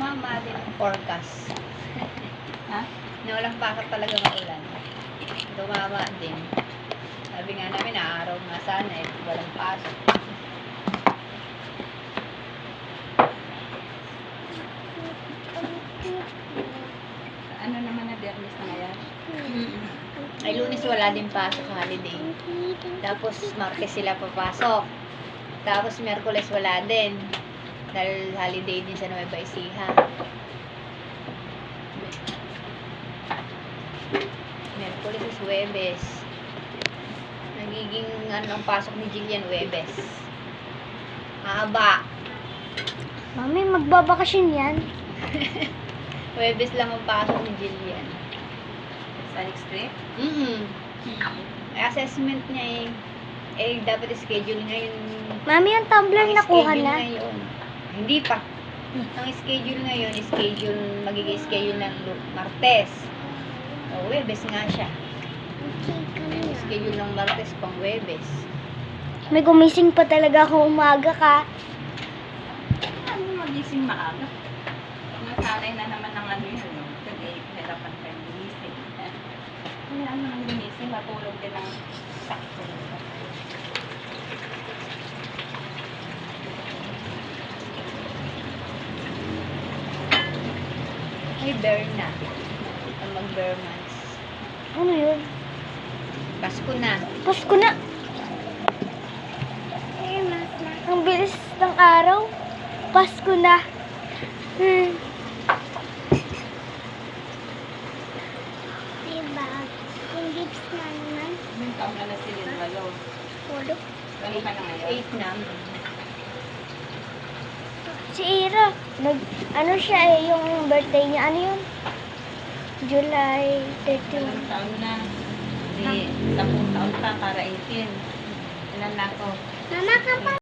tumama din ang forecast. Ha? Na walang pakat talaga maulan. Tumama din. Sabi nga namin, araw nga sana eh, walang pasok. Ano naman na Bernis na ngayon? Ay, Lunes wala din pasok, holiday. Tapos Martes sila papasok. Tapos Miyerkules wala din. Dahil holiday din sa Nueva Ecija. Miyerkules is Huwebes. Nagiging ano ang pasok ni Jillian Huwebes. Haba. Mami, magbabakasyon yan. Huwebes lang ang pasok ni Jillian. Sa next trip? Ay, assessment niya dapat schedule ngayon. Mami, yung tumbler Ang nakuha schedule na. ngayon. Hindi pa. Ang schedule ngayon, magiging schedule ng Martes. O, Huwebes nga siya. Schedule ng Martes pang Huwebes. May gumising pa talaga ako umaga ka. Ano magising maaga? Nasanay na naman ng ano yun, no? Kaya hirapan kayo gumising. Ano ang gumising, matulog din ng sakto. Ay, bear na. Ang mag-bear months. Ano yun? Pasko na. Pasko na. Ang bilis ng araw. Pasko na. Diba? Yung gifts na naman. Yung taon na sila, walo. Ulo. Walo ka na ngayon. 8 na. Si Ira, ano siya eh, yung birthday niya, ano yun? July 31. Ilang taon na? Hindi, 10 taon pa para 18. Ilan na ako? Mama, kapal.